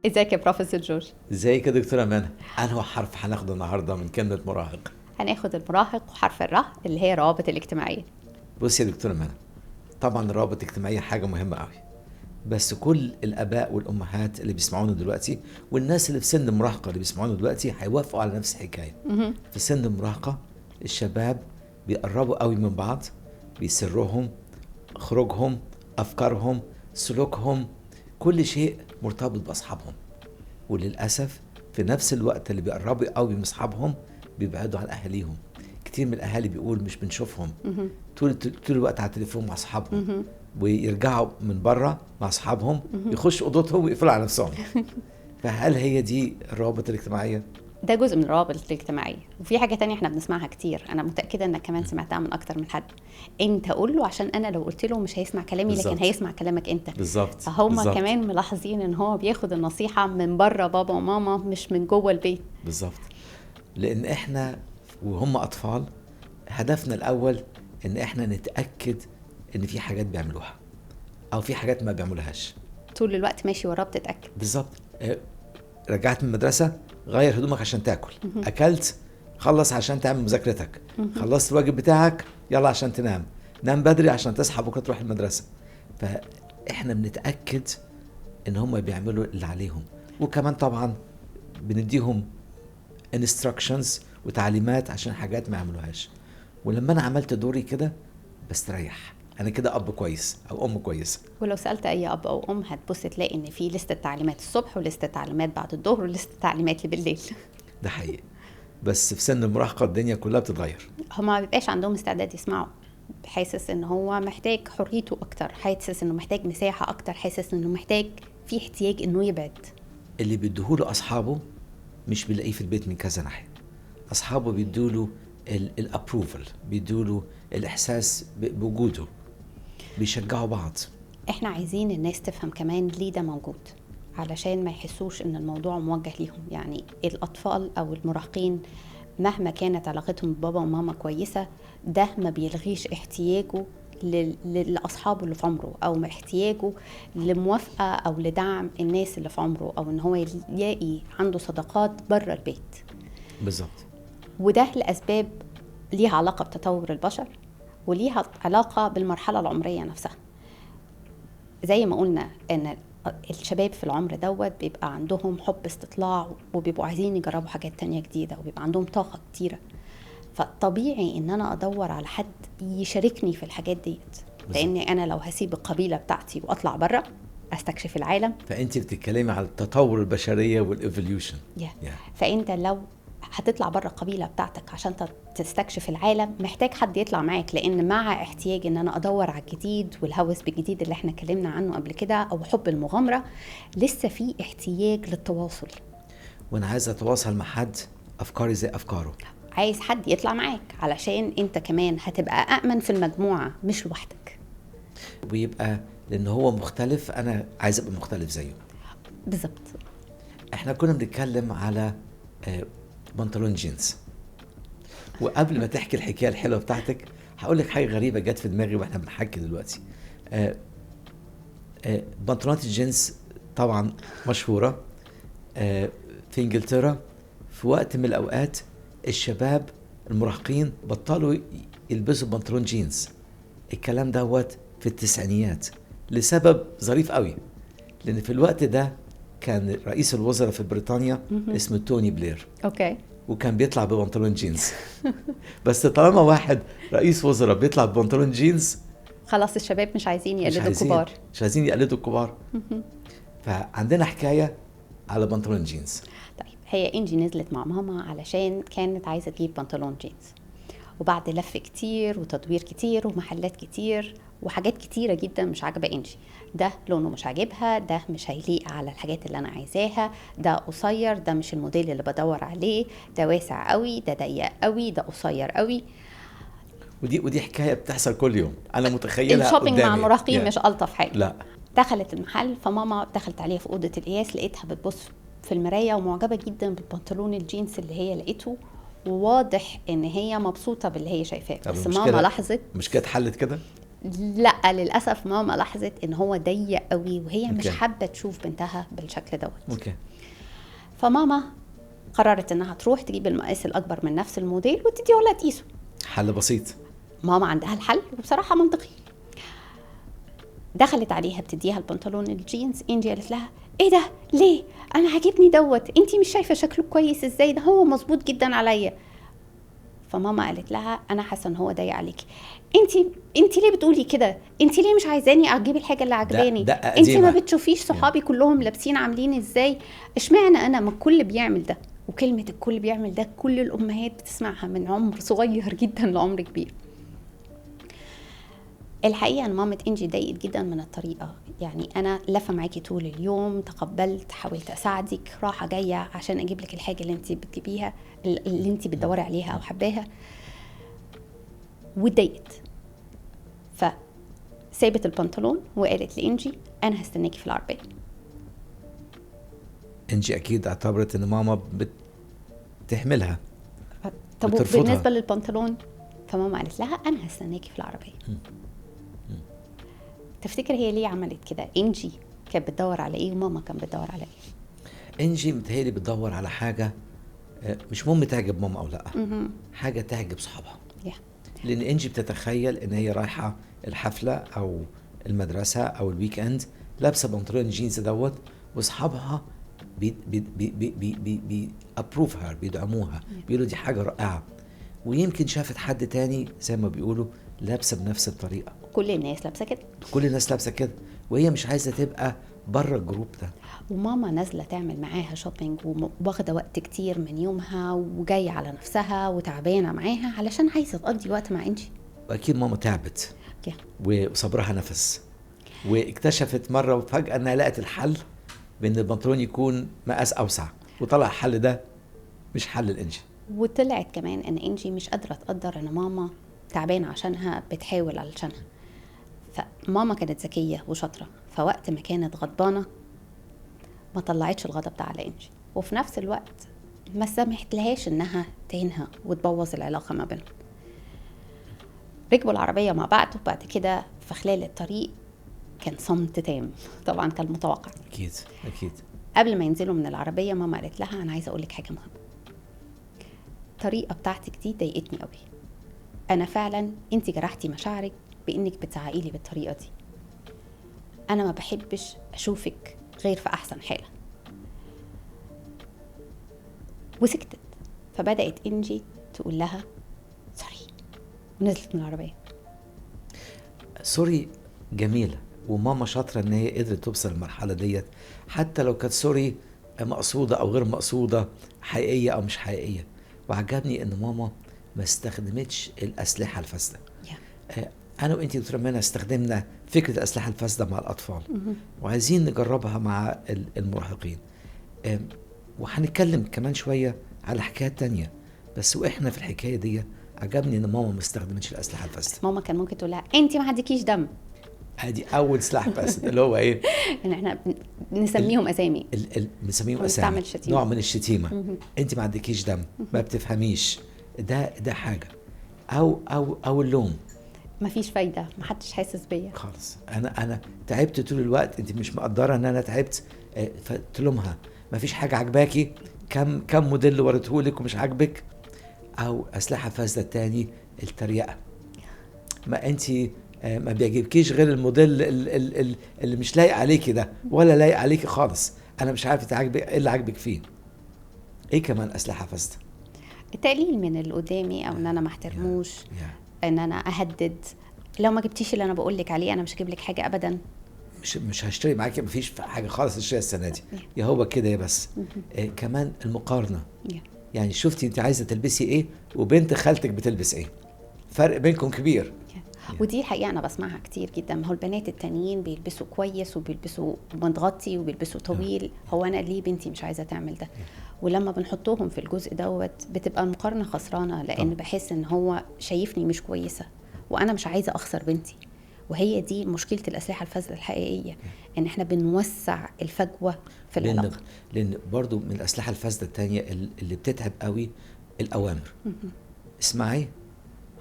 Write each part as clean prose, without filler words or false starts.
ازيك يا بروفيسور جورج؟ ازيك يا دكتورة منى؟ انه حرف هناخده النهارده من كلمة مراهق؟ هناخد المراهق وحرف الراء اللي هي روابط الاجتماعية. بص يا دكتورة منى، طبعا الروابط الاجتماعية حاجة مهمة قوي، بس كل الاباء والامهات اللي بيسمعونا دلوقتي والناس اللي في سن المراهقة اللي بيسمعونا دلوقتي هيوافقوا على نفس الحكاية. في سن المراهقة الشباب بيقربوا قوي من بعض، بيسرهم، خروجهم، افكارهم، سلوكهم، كل شيء مرتبط باصحابهم. وللأسف في نفس الوقت اللي بيقربوا قوي من أصحابهم بيبعدوا عن أهاليهم. كتير من الأهالي بيقول مش بنشوفهم، طول الوقت على التليفون مع أصحابهم، ويرجعوا من بره مع أصحابهم يخشوا أوضتهم ويقفلوا على نفسهم. فهل هي دي الروابط الاجتماعية؟ ده جزء من الروابط الاجتماعية. وفي حاجة تانية احنا بنسمعها كتير، انا متأكدة انك كمان سمعتها من اكتر من حد. انت قول له عشان انا لو قلت له مش هيسمع كلامي، بالزبط. لكن هيسمع كلامك انت. بالظبط. فهم كمان ملاحظين ان هو بياخد النصيحة من بره بابا وماما مش من جوه البيت. بالظبط. لان احنا وهم اطفال هدفنا الاول ان احنا نتأكد ان في حاجات بيعملوها او في حاجات ما بيعملوهاش. طول الوقت ماشي وراه بتتأكد. بالظبط. رجعت من المدرسة غير هدومك عشان تاكل، اكلت خلص عشان تعمل مذاكرتك، خلصت الواجب بتاعك يلا عشان تنام، نام بدري عشان تصحى بكره تروح المدرسة. فاحنا بنتأكد ان هم بيعملوا اللي عليهم، وكمان طبعا بنديهم instructions وتعليمات عشان حاجات ما يعملوهاش. ولما انا عملت دوري كده بستريح، انا كده اب كويس او ام كويسه. ولو سألت اي اب او ام هتبص تلاقي ان في لستة تعليمات الصبح ولستة تعليمات بعد الظهر ولستة تعليمات بالليل. ده حقيقي. بس في سن المراهقه الدنيا كلها بتتغير. هما ما بيبقاش عندهم استعداد يسمعوا، حاسس ان هو محتاج حريته اكتر، حاسس انه محتاج مساحة اكتر، حاسس انه محتاج في احتياج انه يبعد. اللي بيديهوله اصحابه مش بيلاقيه في البيت من كذا ناحيه. اصحابه بيدوله الابروفل، بيدوله الاحساس بوجوده، بيشجعوا بعض. احنا عايزين الناس تفهم كمان ليه ده موجود، علشان ما يحسوش ان الموضوع موجه ليهم. يعني الاطفال او المراهقين مهما كانت علاقتهم ببابا وماما كويسة، ده ما بيلغيش احتياجه لأصحابه اللي في عمره، أو احتياجه لموافقة أو لدعم الناس اللي في عمره، أو إن هو يلاقي عنده صداقات بره البيت. بالظبط. وده لأسباب ليها علاقة بتطور البشر وليها علاقة بالمرحلة العمرية نفسها. زي ما قلنا إن الشباب في العمر دوت بيبقى عندهم حب استطلاع، وبيبقوا عايزين يجربوا حاجات تانية جديدة، وبيبقى عندهم طاقة كتيرة. فطبيعي ان انا ادور على حد يشاركني في الحاجات ديت، لاني انا لو هسيب القبيلة بتاعتي واطلع برا استكشف العالم. فانت بتتكلمي على التطور البشريه والايفوليوشن. فانت لو هتطلع برا القبيلة بتاعتك عشان تستكشف العالم، محتاج حد يطلع معاك، لان مع احتياج ان انا ادور على الجديد والهوس بالجديد اللي احنا اتكلمنا عنه قبل كده، او حب المغامرة، لسه في احتياج للتواصل. وانا عايز اتواصل مع حد افكاري زي افكاره، عايز حد يطلع معاك علشان انت كمان هتبقى أأمن في المجموعة مش لوحدك. ويبقى لان هو مختلف انا عايز ابقى مختلف زيه. بالظبط. احنا كنا بنتكلم على بنطلون جينز، وقبل ما تحكي الحكايه الحلوه بتاعتك هقول لك حاجه غريبه جت في دماغي واحنا بنحكي دلوقتي. بنطلونات الجينز طبعا مشهوره في انجلترا. في وقت من الاوقات الشباب المراهقين بطلوا يلبسوا بنطلون جينز. الكلام دوت في التسعينيات لسبب ظريف قوي، لان في الوقت ده كان رئيس الوزراء في بريطانيا اسمه توني بلير. اوكي. وكان بيطلع ببنطلون جينز. بس طالما واحد رئيس وزراء بيطلع ببنطلون جينز، خلاص الشباب مش عايزين يقلدوا الكبار. مش عايزين يقلدوا الكبار. فعندنا حكاية على بنطلون جينز. طيب، هي انجي نزلت مع ماما علشان كانت عايزة تجيب بنطلون جينز، وبعد لف كتير وتدوير كتير ومحلات كتير وحاجات كتيرة جدا مش عاجبة انجي. ده لونه مش عاجبها، ده مش هيليق على الحاجات اللي انا عايزاها، ده قصير، ده مش الموديل اللي بدور عليه، ده واسع قوي، ده ضيق قوي، ده قصير قوي. ودي حكاية بتحصل كل يوم، انا متخيلها الشوبينج قدامي. مع المراهقين مش ألطف حاجة. لا. دخلت المحل، فماما دخلت عليها في أوضة القياس، لقيتها بتبص في المراية ومعجبة جدا بالبنطلون الجينز اللي هي لقيته، وواضح ان هي مبسوطة باللي هي شايفاه. بس ماما لاحظت مشكلة اتحلت كده. لا للاسف ماما لاحظت ان هو ضيق قوي وهي مش أوكي. حابه تشوف بنتها بالشكل دوت. اوكي. فماما قررت انها تروح تجيب المقاس الاكبر من نفس الموديل وتديه ولا تقيسه. حل بسيط. ماما عندها الحل وبصراحه منطقي. دخلت عليها بتديها البنطلون الجينز، انجي قالت لها ايه ده ليه؟ انا عاجبني دوت، انتي مش شايفه شكله كويس ازاي؟ ده هو مظبوط جدا عليا. فماما قالت لها انا حاسه ان هو ضايق عليكي. انتي ليه بتقولي كده؟ انتي ليه مش عايزاني اجيب الحاجه اللي عجباني؟ ده انتي ما قديمة. بتشوفيش صحابي كلهم لابسين عاملين ازاي؟ اشمعنى انا؟ ما الكل بيعمل ده. وكلمه الكل بيعمل ده كل الامهات بتسمعها من عمر صغير جدا لعمر كبير. الحقيقه ان مامة انجي ضايقت جدا من الطريقه، يعني انا لفه معاكي طول اليوم، تقبلت، حاولت اساعدك، راحه جايه عشان اجيب لك الحاجه اللي انت بتجيبيها، اللي انت بتدوري عليها او حباها، واتضايقت. فسابت البنطلون وقالت لانجي انا هستناكي في العربيه. انجي اكيد اعتبرت ان ماما بتحملها. طب بترفضها. بالنسبه للبنطلون فماما قالت لها انا هستناكي في العربيه. تفتكر هي ليه عملت كده؟ انجي كانت بتدور على ايه وماما كانت بتدور على ايه؟ انجي متهيألي بتدور على حاجه مش مهم تعجب ماما او لا، حاجه تعجب صحابها. لان انجي بتتخيل ان هي رايحه الحفله او المدرسه او الويك اند لابسه بنطلون جينز دوت، واصحابها بي ابروفها، بيدعموها، بيقولوا دي حاجه رائعه. ويمكن شافت حد تاني زي ما بيقولوا لابسه بنفس الطريقه، كل الناس لابسه كده، كل الناس لابسه كده، وهي مش عايزه تبقى بره الجروب ده. وماما نازله تعمل معاها شوبينج واخده وقت كتير من يومها وجايه على نفسها وتعبانه معاها علشان عايزه تقضي وقت مع انجي. واكيد ماما تعبت وصبرها نفس، واكتشفت مره وفجاه انها لقت الحل بان البنطلون يكون مقاس اوسع، وطلع الحل ده مش حل الانجي. وطلعت كمان ان انجي مش قادره تقدر ان ماما تعبانه عشانها، بتحاول علشانها. فماما كانت ذكيه وشاطره، فوقت ما كانت غضبانه ما طلعتش الغضب ده على انجي، وفي نفس الوقت ما سمحت لهاش انها تهينها وتبوظ العلاقه ما بينهم. ركبوا العربيه مع بعض، وبعد كده في خلال الطريق كان صمت تام، طبعا كان متوقع. اكيد اكيد. قبل ما ينزلوا من العربيه ماما قالت لها انا عايزه اقول لك حاجه مهمه. الطريقه بتاعتك دي ضايقتني قوي، انا فعلا انت جرحتي مشاعرك بانك بتزعقي لي بالطريقه دي، انا ما بحبش اشوفك غير في احسن حاله. وسكتت. فبدات انجي تقول لها سوري، ونزلت من العربيه. سوري جميله، وماما شاطره ان هي قدرت توصل للمرحله ديت، حتى لو كانت سوري مقصوده او غير مقصوده، حقيقيه او مش حقيقيه. وعجبني ان ماما ما استخدمتش الاسلحه الفاسده. انا وانت دكتوره منى استخدمنا فكره الاسلحه الفاسده مع الاطفال، وعايزين نجربها مع المراهقين. وهنتكلم كمان شويه على حكايات تانية، بس واحنا في الحكايه دي عجبني ان ماما ما استخدمتش الاسلحه الفاسده. ماما كان ممكن تقول لها انت ما عندكيش دم. ادي اول سلاح فاسد اللي هو ايه؟ ان احنا نسميهم اسامي، بنسميهم اسامي، نوع من الشتيمه. انت ما عندكيش دم، ما بتفهميش، ده حاجه، او اللوم. مفيش فايده، محدش حاسس بيا خالص. انا تعبت طول الوقت، انت مش مقدره ان انا تعبت، فتلومها. مفيش حاجه عجباكي، كم موديل وريتهولك ومش عاجبك. او اسلحه فاسده التاني التريقه، ما انت ما بيعجبكيش غير الموديل اللي مش لايق عليكي ده، ولا لايق عليكي خالص، انا مش عارف تعجبك ايه اللي عاجبك فيه. ايه كمان اسلحه فاسده؟ التقليل من اللي قدامي، او ان انا ما احترموش، ان انا اهدد، لو ما جبتيش اللي انا بقول لك عليه انا مش هجيب لك حاجه ابدا، مش هشتري معاكي، مفيش حاجه خالص تشتريها السنه دي، يا هو كده يا بس. كمان المقارنه، يعني شفتي انت عايزه تلبسي ايه وبنت خالتك بتلبس ايه، فرق بينكم كبير. ودي الحقيقه انا بسمعها كتير جدا. ما هو البنات التانيين بيلبسوا كويس وبيلبسوا متغطي وبيلبسوا طويل، هو انا ليه بنتي مش عايزه تعمل ده؟ ولما بنحطهم في الجزء دوت بتبقى المقارنه خسرانه، لان بحس ان هو شايفني مش كويسه وانا مش عايزه اخسر بنتي. وهي دي مشكله الاسلحه الفاسده الحقيقيه، ان احنا بنوسع الفجوه في العلاقه. لان برضو من الاسلحه الفاسده التانية اللي بتتعب قوي الاوامر. اسمعي،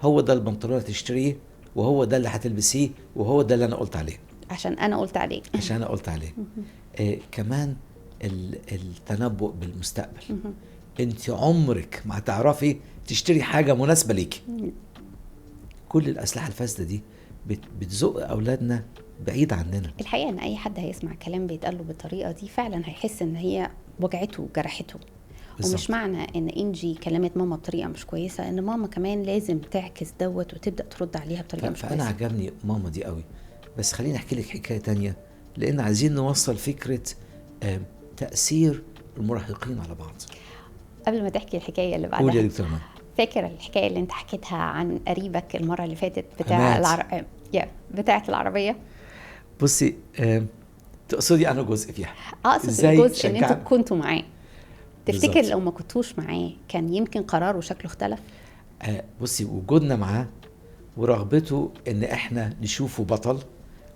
هو ده البنطلون تشتريه وهو ده اللي هتلبسيه، وهو ده اللي انا قلت عليه عشان انا قلت عليه. عشان انا قلت عليه. كمان التنبؤ بالمستقبل. انت عمرك ما هتعرفي تشتري حاجه مناسبه ليكي. كل الاسلحه الفاسده دي بتزق اولادنا بعيد عننا. الحقيقه ان اي حد هيسمع كلام بيتقال له بالطريقه دي فعلا هيحس ان هي وجعته وجرحته. بالزبط. ومش معنى ان انجي كلمت ماما بطريقه مش كويسه ان ماما كمان لازم تعكس دوت وتبدا ترد عليها بطريقه مش فانا كويسه. عجبني ماما دي قوي. بس خليني احكي لك حكايه تانية، لان عايزين نوصل فكره تاثير المراهقين على بعض. قبل ما تحكي الحكايه اللي قول يا بعدها، دكتور مان. فاكر الحكايه اللي انت حكيتها عن قريبك المره اللي فاتت بتاع حماد. بتاعه العربيه؟ بصي، تقصدي انا جزء فيها. اقصد إزاي الجزء ان انتوا شجعت؟ كنتوا معاه. تفتكر بالظبط. لو ما كنتوش معاه كان يمكن قراره شكله اختلف؟ بصي، وجودنا معاه ورغبته ان احنا نشوفه بطل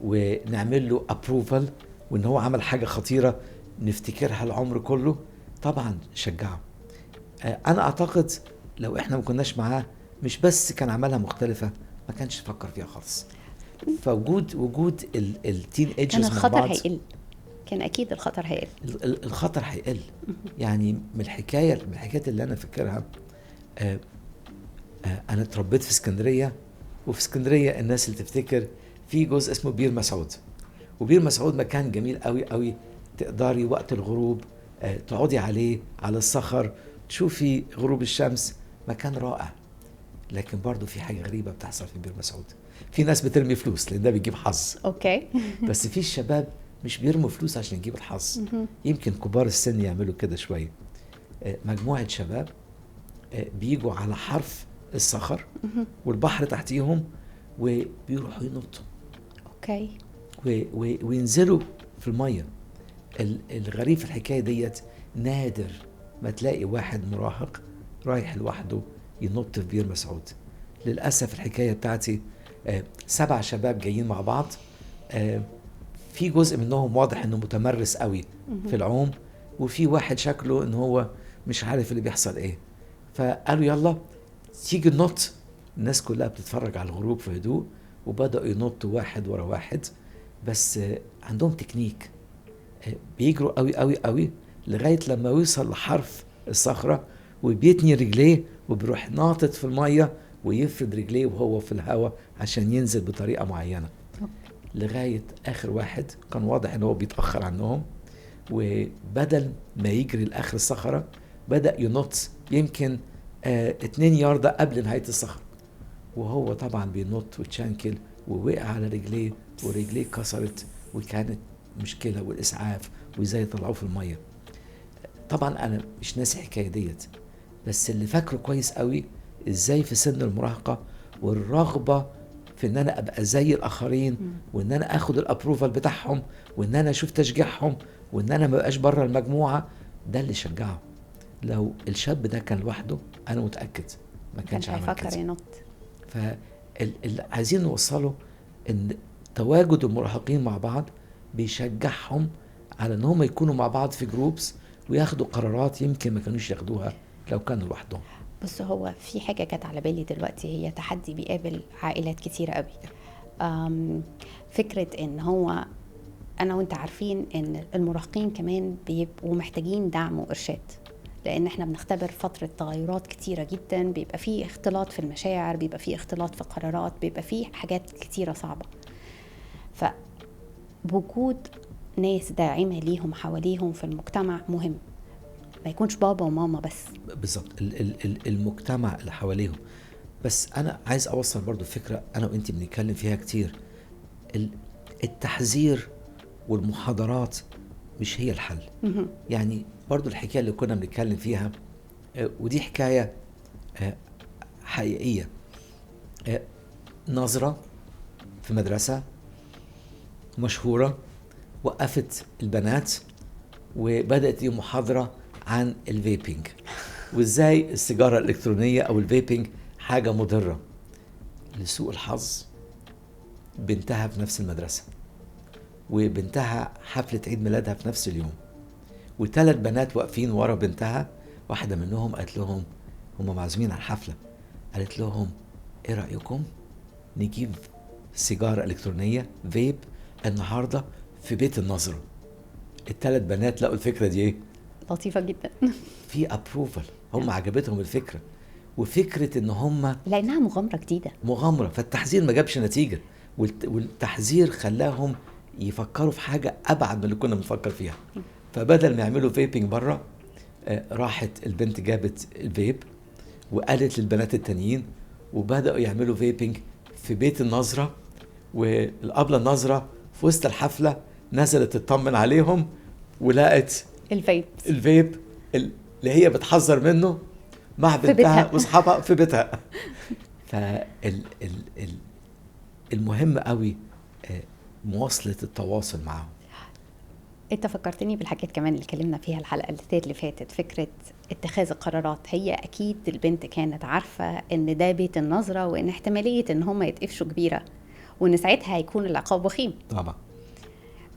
ونعمل له ابروفال، وان هو عمل حاجه خطيره نفتكرها العمر كله، طبعا شجعه. انا اعتقد لو احنا ما كناش معاه مش بس كان عملها مختلفه، ما كانش فكر فيها خالص. فوجود التين كان ايجرز مع الخطر بعض، هيقل. كان اكيد الخطر هيقل. الخطر هيقل. يعني من الحكايات اللي انا فاكرها، انا اتربيت في اسكندريه، وفي اسكندريه الناس اللي تفتكر في جزء اسمه بير مسعود. وبير مسعود مكان جميل قوي قوي، تقدري وقت الغروب تقعدي عليه على الصخر تشوفي غروب الشمس، مكان رائع. لكن برضو في حاجه غريبه بتحصل في بير مسعود، في ناس بترمي فلوس لان ده بيجيب حظ. اوكي. بس في الشباب مش بيرموا فلوس عشان يجيب الحظ. يمكن كبار السن يعملوا كده شويه. مجموعه شباب بيجوا على حرف الصخر والبحر تحتيهم، وبيروحوا ينطوا اوكي. وينزلوا في الميه. الغريب في الحكايه ديت نادر ما تلاقي واحد مراهق رايح لوحده ينط في بير مسعود. للاسف الحكايه بتاعتي 7 شباب جايين مع بعض، في جزء منهم واضح انه متمرس قوي في العوم، وفي واحد شكله ان هو مش عارف اللي بيحصل ايه. فقالوا يلا تيجي ننط. الناس كلها بتتفرج على الغروب في هدوء، وبدأوا ينطوا واحد ورا واحد. بس عندهم تكنيك، بيجروا قوي قوي قوي لغاية لما يوصل لحرف الصخرة، وبيتني رجليه وبيروح ناطط في المية ويفرد رجليه وهو في الهواء عشان ينزل بطريقة معينة. لغاية آخر واحد كان واضح ان هو بيتأخر عنهم، وبدل ما يجري لآخر الصخرة بدأ ينط يمكن 2 ياردة قبل نهاية الصخرة، وهو طبعا بينط وتشانكل ووقع على رجليه ورجليه كسرت، وكانت مشكلة والإسعاف وإزاي يطلعوه في المية. طبعا أنا مش ناسي الحكاية ديت، بس اللي فاكره كويس قوي إزاي في سن المراهقة والرغبة في ان انا ابقى زي الاخرين، وان انا اخد الابروفال بتاعهم، وان انا اشوف تشجيعهم، وان انا ما بقاش بره المجموعه. ده اللي شجعه. لو الشاب ده كان لوحده انا متاكد ما كانش عمل هيفكر كده. ينط. فاللي عايزين نوصله ان تواجد المراهقين مع بعض بيشجعهم على ان هم يكونوا مع بعض في جروبس وياخدوا قرارات يمكن ما كانوش ياخدوها لو كانوا لوحدهم. بص، هو في حاجة كانت على بالي دلوقتي، هي تحدي بيقابل عائلات كتيرة قوي. فكرة ان هو انا وانت عارفين ان المراهقين كمان بيبقوا محتاجين دعم وارشاد، لان احنا بنختبر فترة تغيرات كتيرة جدا، بيبقى فيه اختلاط في المشاعر، بيبقى فيه اختلاط في قرارات، بيبقى فيه حاجات كتيرة صعبة. فوجود ناس داعمة ليهم حواليهم في المجتمع مهم، ما يكونش بابا وماما بس. بالظبط، المجتمع اللي حواليهم. بس انا عايز اوصل برضو فكرة انا وانت بنتكلم فيها كتير. التحذير والمحاضرات مش هي الحل. يعني برضو الحكاية اللي كنا بنتكلم فيها، ودي حكاية حقيقية. نظرة في مدرسة مشهورة وقفت البنات وبدأت دي محاضرة عن الفيبينج، وازاي السيجارة الإلكترونية أو الفيبينج حاجة مضرة. لسوء الحظ بنتها في نفس المدرسة، وبنتها حفلة عيد ميلادها في نفس اليوم، و3 بنات واقفين ورا بنتها. واحدة منهم قالت لهم، هم معزومين على الحفلة، قالت لهم ايه رأيكم نجيب سيجاره الكترونيه فيب النهارده في بيت النظره. الثلاث بنات لقوا الفكره دي ايه؟ لطيفه جدا. في ابروفل، هم عجبتهم الفكره، وفكره ان هم لانها مغامره جديده. مغامره. فالتحذير ما جابش نتيجه، والتحذير خلاهم يفكروا في حاجه ابعد من اللي كنا بنفكر فيها. فبدل ما يعملوا فيبنج بره، راحت البنت جابت الفيب وقالت للبنات التانيين، وبداوا يعملوا فيبنج في بيت النظره. والابله النظره في وسط الحفله نزلت تطمن عليهم، ولقت الفيب اللي هي بتحذر منه مع بنتها واصحابها في بيتها. فالمهم قوي مواصله التواصل معهم. انت فكرتني بالحاجات كمان اللي اتكلمنا فيها الحلقه اللي فاتت، فكره اتخاذ القرارات. هي اكيد البنت كانت عارفه ان ده بيت النظره، وان احتماليه ان هم يتقفشوا كبيره، وان ساعتها هيكون العقاب وخيم طبعا.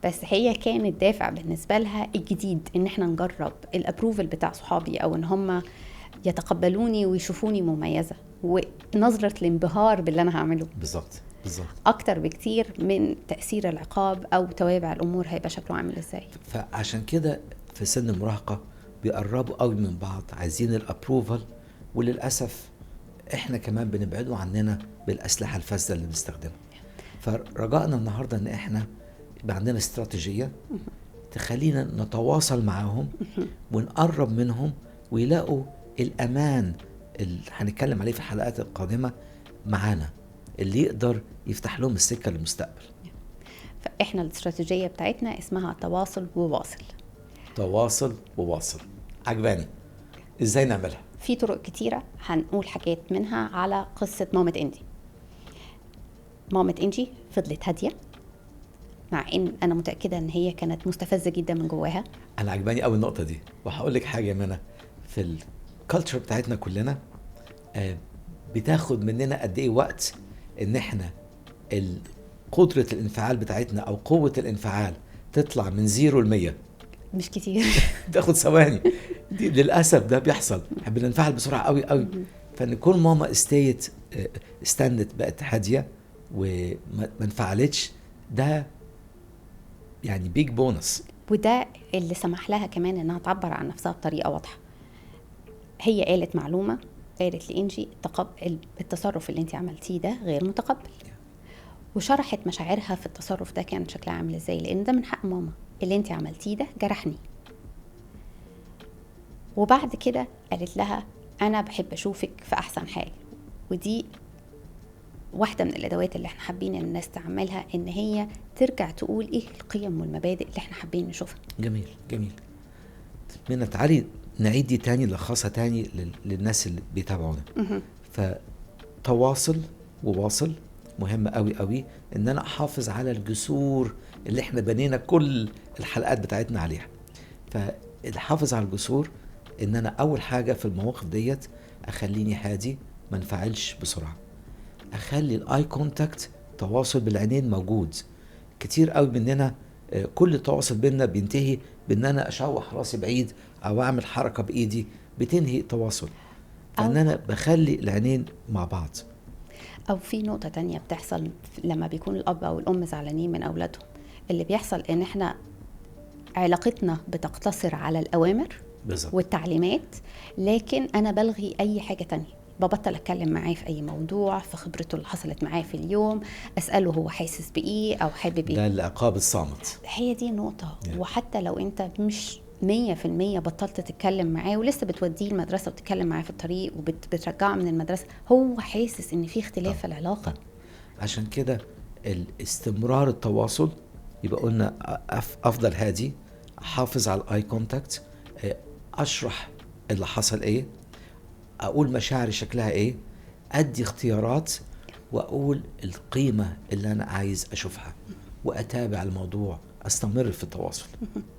بس هي كانت دافع بالنسبه لها الجديد، ان احنا نجرب الابروفل بتاع صحابي، او ان هم يتقبلوني ويشوفوني مميزه، ونظره الانبهار باللي انا هعمله. بالظبط اكتر بكتير من تاثير العقاب او توابع الامور هيبقى شكله عامل ازاي. فعشان كده في سن المراهقه بيقربوا قوي من بعض، عايزين الابروفل، وللاسف احنا كمان بنبعدوا عننا بالاسلحه الفاسده اللي بنستخدمها. فرجائنا النهارده ان احنا يبقى عندنا استراتيجيه تخلينا نتواصل معاهم ونقرب منهم، ويلاقوا الامان اللي هنتكلم عليه في الحلقات القادمه معانا، اللي يقدر يفتح لهم السكه للمستقبل. فاحنا الاستراتيجيه بتاعتنا اسمها تواصل وواصل. تواصل وواصل، عجباني. ازاي نعملها؟ في طرق كتيره، هنقول حاجات منها على قصه مامة إنجي. مامة إنجي فضلت هاديه، مع ان انا متاكده ان هي كانت مستفزه جدا من جواها. انا عجباني قوي النقطه دي، وهقول لك حاجه يا منى. في الكالتشر بتاعتنا كلنا بتاخد مننا قد ايه وقت ان احنا قدره الانفعال بتاعتنا او قوه الانفعال تطلع من 0 ل 100. مش كتير. تاخد ثواني. دي للاسف ده بيحصل، بننفعل بسرعه قوي قوي. فان كل ماما استنت بقت هاديه وما انفعلتش، ده يعني بيج بونس. وده اللي سمح لها كمان انها تعبر عن نفسها بطريقه واضحه. هي قالت معلومه، قالت لإنجي التصرف اللي انت عملتيه ده غير متقبل، وشرحت مشاعرها في التصرف ده كان شكلها عامل ازاي، لان ده من حق ماما، اللي انت عملتيه ده جرحني. وبعد كده قالت لها انا بحب اشوفك في احسن حال. ودي واحدة من الادوات اللي احنا حابين الناس تعملها، ان هي ترجع تقول ايه القيم والمبادئ اللي احنا حابين نشوفها. جميل جميل. منى تعالي نعيد دي تاني، نلخصها تاني للناس اللي بيتابعونا. فتواصل وواصل مهم قوي قوي، ان انا احافظ على الجسور اللي احنا بنينا كل الحلقات بتاعتنا عليها. فالحافظ على الجسور ان انا اول حاجة في المواقف ديت اخليني هادي، ما انفعلش بسرعة، اخلي الاي كونتاكت، تواصل بالعينين موجود. كتير قوي مننا كل التواصل بيننا بينتهي بان انا اشوح راسي بعيد او اعمل حركة بايدي بتنهي التواصل. فان انا بخلي العينين مع بعض. او في نقطة تانية بتحصل لما بيكون الاب او الام زعلانين من اولادهم، اللي بيحصل ان احنا علاقتنا بتقتصر على الاوامر بالزبط. والتعليمات، لكن انا بلغي اي حاجة تانية. ببطل اتكلم معاه في اي موضوع، في خبرته اللي حصلت معاه في اليوم، اساله هو حاسس بايه او حابب ايه. ده العقاب الصامت. هي دي النقطه. وحتى لو انت مش 100% بطلت تتكلم معاه ولسه بتوديه المدرسه وبتتكلم معاه في الطريق وبترجعه من المدرسه، هو حاسس ان في اختلاف في العلاقه. عشان كده الاستمرار التواصل، يبقى قلنا افضل هادي، احافظ على الاي كونتاكت، اشرح اللي حصل ايه، اقول مشاعري شكلها ايه، ادي اختيارات، واقول القيمة اللي انا عايز اشوفها، واتابع الموضوع، استمر في التواصل.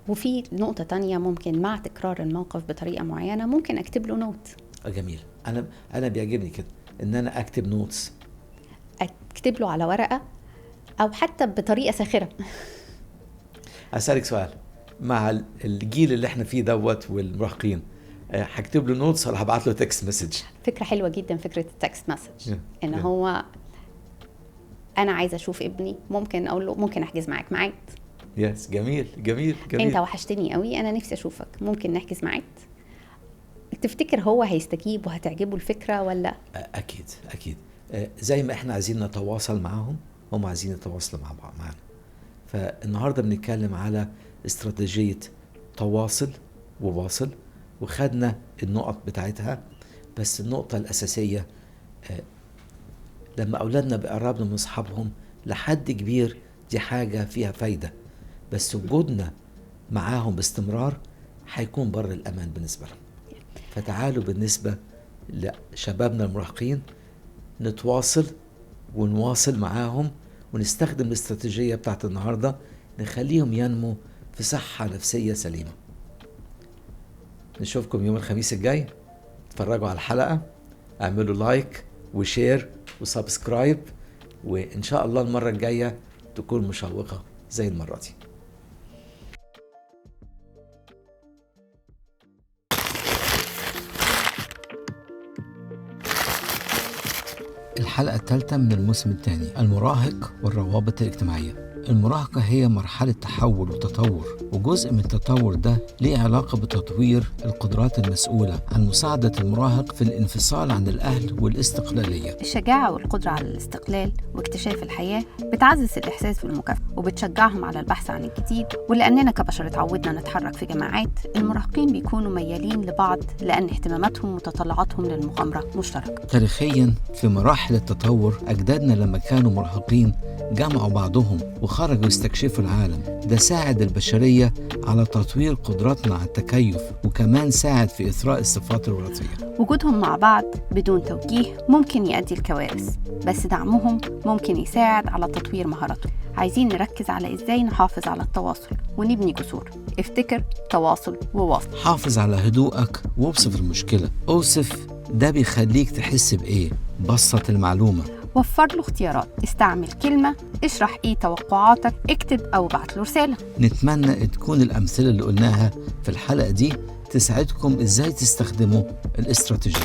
وفي نقطة تانية، ممكن مع تكرار الموقف بطريقة معينة ممكن اكتب له نوت. جميل. انا بيعجبني كده ان انا اكتب نوتس، اكتب له على ورقة او حتى بطريقة ساخرة. اسالك سؤال، مع الجيل اللي احنا فيه دوت والمراهقين، هكتب له نوتس ولا هبعت له تكست مسج؟ فكرة حلوة جدا، فكرة التكست مسج. ان هو انا عايزه اشوف ابني، ممكن اقول له ممكن احجز معاك ميعاد. يس، جميل جميل جميل. انت وحشتني قوي، انا نفسي اشوفك، ممكن نحجز ميعاد. تفتكر هو هيستجيب وهتعجبه الفكره ولا؟ اكيد اكيد. زي ما احنا عايزين نتواصل معاهم، هم عايزين يتواصلوا معنا. فالنهارده بنتكلم على استراتيجيه تواصل وواصل، وخدنا النقط بتاعتها. بس النقطه الاساسيه لما اولادنا بقربنا من اصحابهم لحد كبير دي حاجه فيها فايده، بس وجودنا معاهم باستمرار هيكون بر الامان بالنسبه لهم. فتعالوا بالنسبه لشبابنا المراهقين نتواصل ونواصل معاهم، ونستخدم الاستراتيجيه بتاعت النهارده نخليهم ينمو في صحه نفسيه سليمه. نشوفكم يوم الخميس الجاي. اتفرجوا على الحلقه، اعملوا لايك وشير وسبسكرايب، وإن شاء الله المرة الجاية تكون مشوقة زي المرة دي. الحلقة الثالثة من الموسم الثاني، المراهق والروابط الاجتماعية. المراهقة هي مرحلة تحول وتطور، وجزء من التطور ده ليه علاقة بتطوير القدرات المسؤولة عن مساعدة المراهق في الانفصال عن الأهل والاستقلالية. الشجاعة والقدرة على الاستقلال واكتشاف الحياة بتعزز الإحساس بالمكافأة وبتشجعهم على البحث عن الجديد. ولأننا كبشر اتعودنا نتحرك في جماعات، المراهقين بيكونوا ميالين لبعض لأن اهتماماتهم وتطلعاتهم للمغامرة مشتركة. تاريخيا في مراحل التطور أجدادنا لما كانوا مراهقين جمعوا بعضهم وخرجوا يستكشفوا العالم. ده ساعد البشرية على تطوير قدراتنا على التكيف، وكمان ساعد في إثراء الصفات الوراثية. وجودهم مع بعض بدون توجيه ممكن يؤدي الكوارث، بس دعمهم ممكن يساعد على تطوير مهاراتهم. عايزين نركز على إزاي نحافظ على التواصل ونبني جسور. افتكر تواصل وواصل. حافظ على هدوءك ووصف المشكلة. أوصف ده بيخليك تحس بإيه، بسط المعلومة. وفر له اختيارات، استعمل كلمة، اشرح ايه توقعاتك، اكتب او ابعت له رسالة. نتمنى تكون الأمثلة اللي قلناها في الحلقة دي تساعدكم إزاي تستخدموا الاستراتيجية.